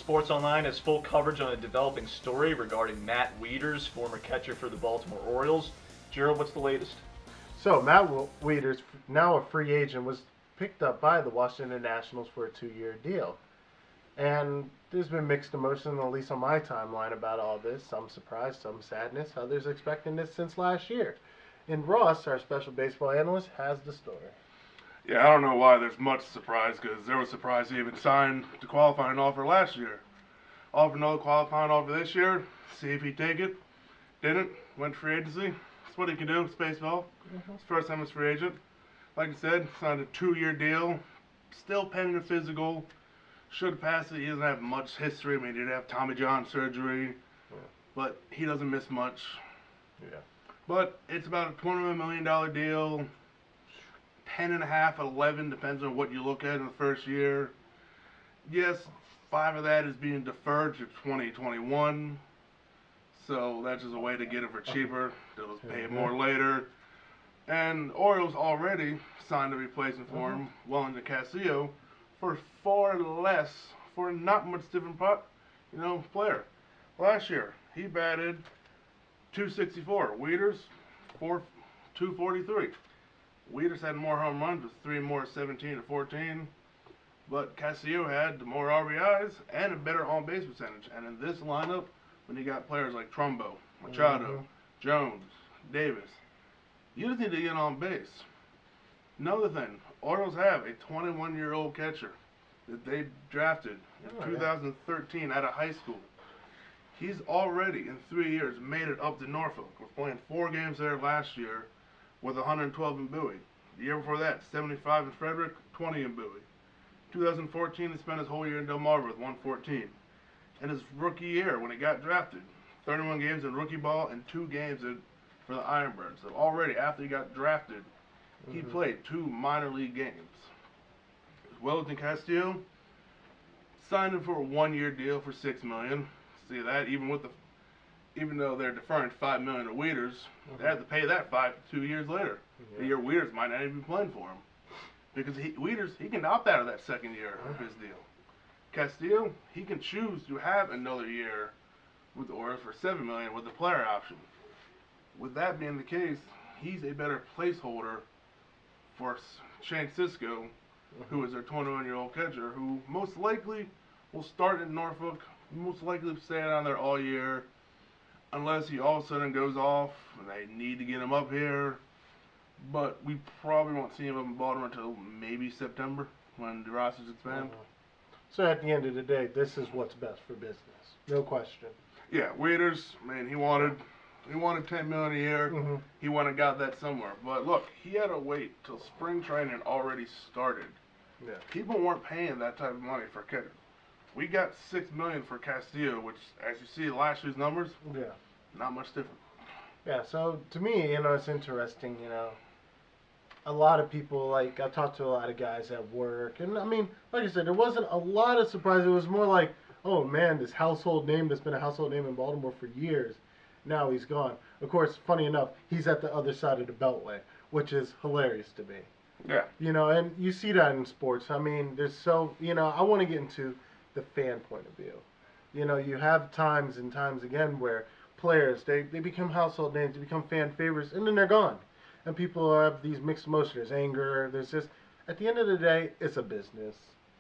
Sports Online has full coverage on a developing story regarding Matt Wieters, former catcher for the Baltimore Orioles. Gerald, what's the latest? So, Matt Wieters, now a free agent, was picked up by the Washington Nationals for a 2-year deal. And there's been mixed emotions, at least on my timeline, about all this. Some surprise, some sadness, others expecting this since last year. And Ross, our special baseball analyst, has the story. Yeah, I don't know why there's much surprise, because there was surprise he even signed the qualifying offer last year. Offered another qualifying offer this year, see if he'd take it. Didn't, went free agency. That's what he can do, it's baseball. His first time as free agent. Like I said, signed a 2-year deal. Still pending a physical. Should pass it. He doesn't have much history. I mean, he did have Tommy John surgery. But he doesn't miss much. Yeah. But it's about a $21 million deal. 10.5, 11, depends on what you look at in the first year. Yes, 5 of that is being deferred to 2021. So that's just a way to get it for cheaper. They'll just pay it more later. And Orioles already signed a replacement for him, Wellington Castillo, for far less, for not much different player. Last year, he batted .264. Wieters, 243. Wieters had more home runs with 3 more, 17 to 14. But Castillo had more RBIs and a better on-base percentage. And in this lineup, when you got players like Trumbo, Machado, Jones, Davis, you just need to get on base. Another thing, Orioles have a 21-year-old catcher that they drafted in 2013 out of high school. He's already, in 3 years, made it up to Norfolk. Was playing 4 games there last year with 112 in Bowie. The year before that, 75 in Frederick, 20 in Bowie. 2014, he spent his whole year in Delmarva with 114. And his rookie year, when he got drafted, 31 games in rookie ball and 2 games for the Ironbirds. So already, after he got drafted, he played 2 minor league games. Wellington Castillo signed him for a 1-year deal for $6 million. See that? Even though they're deferring $5 million to Wieters, they have to pay that 2 years later. The year Wieters might not even be playing for him, because Wieters, he can opt out of that second year of his deal. Castillo, he can choose to have another year with the Orioles for $7 million with the player option. With that being the case, he's a better placeholder for Shane Cisco, who is their 21-year-old catcher, who most likely will start in Norfolk, most likely stay down there all year, unless he all of a sudden goes off and they need to get him up here. But we probably won't see him up in Baltimore until maybe September, when the rosters expand. So at the end of the day, this is what's best for business. No question. Yeah, Wieters, man, he wanted $10 million a year. He went and got that somewhere. But look, he had to wait till spring training already started. Yeah. People weren't paying that type of money for catcher. We got $6 million for Castillo, which, as you see last year's numbers, not much different. Yeah. So to me, it's interesting. A lot of people, I've talked to a lot of guys at work, and I mean, like I said, there wasn't a lot of surprise. It was more like, oh man, this household name that's been a household name in Baltimore for years, now he's gone. Of course, funny enough, he's at the other side of the beltway, which is hilarious to me. Yeah. And you see that in sports. I mean, I want to get into the fan point of view. You have times and times again where players, they become household names, they become fan favorites, and then they're gone. And people have these mixed emotions. There's anger. There's just, at the end of the day, it's a business.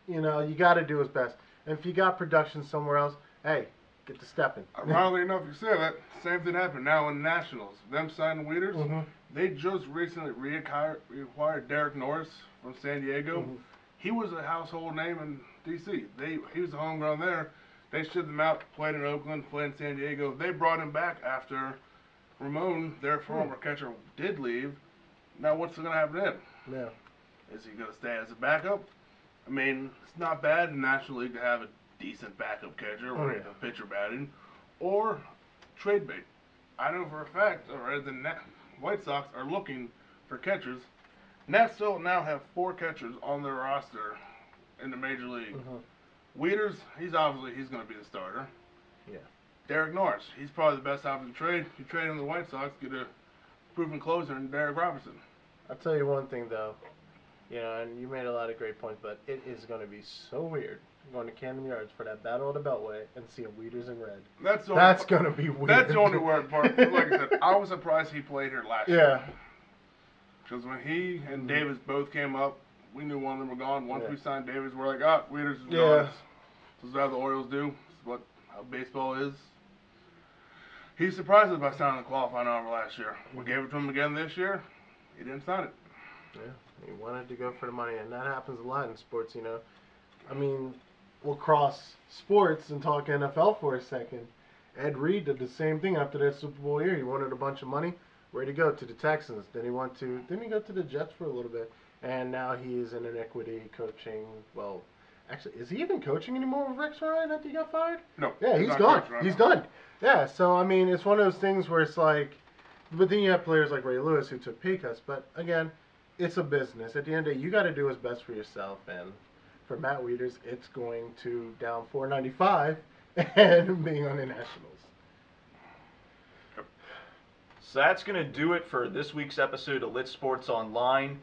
You got to do what's best. And if you got production somewhere else, hey, get to stepping. Ironically enough, you say that, same thing happened now in the Nationals. Them signing Wieters, they just recently reacquired Derek Norris from San Diego. He was a household name in D.C. He was a homegrown there. They shipped him out, played in Oakland, played in San Diego. They brought him back after Ramon, their former catcher, did leave. Now what's going to happen to him? Yeah. Is he going to stay as a backup? I mean, it's not bad in the National League to have a decent backup catcher or even a pitcher batting, or trade bait. I know for a fact, the White Sox are looking for catchers. Nats still now have 4 catchers on their roster in the major league. Wieters, he's going to be the starter. Yeah. Derek Norris, he's probably the best option to trade. You trade him to the White Sox, get a proven closer in Derek Robinson. I'll tell you one thing though, and you made a lot of great points, but it is going to be so weird. going to Camden Yards for that battle of the Beltway and seeing Wieters in red. That's gonna be weird. That's the only weird part. Like I said, I was surprised he played here last year. Yeah. Because when he and Davis both came up, we knew one of them were gone. Once Yeah. we signed Davis, we're like, ah, Wieters is Yeah. gone. This is how the Orioles do. This is how baseball is. He surprised us by signing the qualifying offer last year. We gave it to him again this year. He didn't sign it. Yeah, he wanted to go for the money, and that happens a lot in sports, you know. I mean, we'll cross sports and talk NFL for a second. Ed Reed did the same thing after that Super Bowl year. He wanted a bunch of money. Where'd he go? To the Texans. Then he didn't he go to the Jets for a little bit? And now he's in inequity coaching. Well, actually, is he even coaching anymore with Rex Ryan after he got fired? No. Yeah, he's not gone. coaching right He's now. done. Yeah, so, I mean, it's one of those things where it's like, but then you have players like Ray Lewis who took pay cuts. But, again, it's a business. At the end of the day, you got to do what's best for yourself. And for Matt Wieters, it's going to down $4.95 and being on the Nationals. So that's going to do it for this week's episode of Lit Sports Online.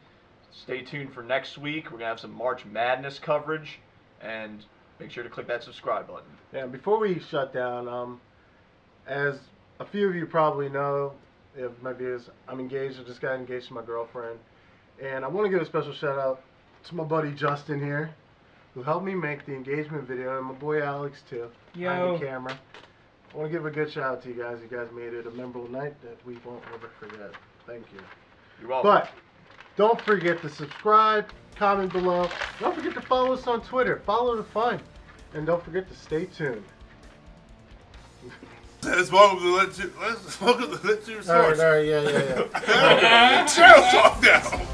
Stay tuned for next week. We're going to have some March Madness coverage. And make sure to click that subscribe button. Yeah, before we shut down, as a few of you probably know, if my viewers, I'm engaged. I just got engaged to my girlfriend. And I want to give a special shout out to my buddy Justin here, who helped me make the engagement video, and my boy Alex too, behind the camera. I want to give a good shout out to you guys. You guys made it a memorable night that we won't ever forget. Thank you. You're welcome. But don't forget to subscribe, comment below. Don't forget to follow us on Twitter. Follow the fun. And don't forget to stay tuned. Let's welcome to the LitTube All right, yeah. Chill, talk down.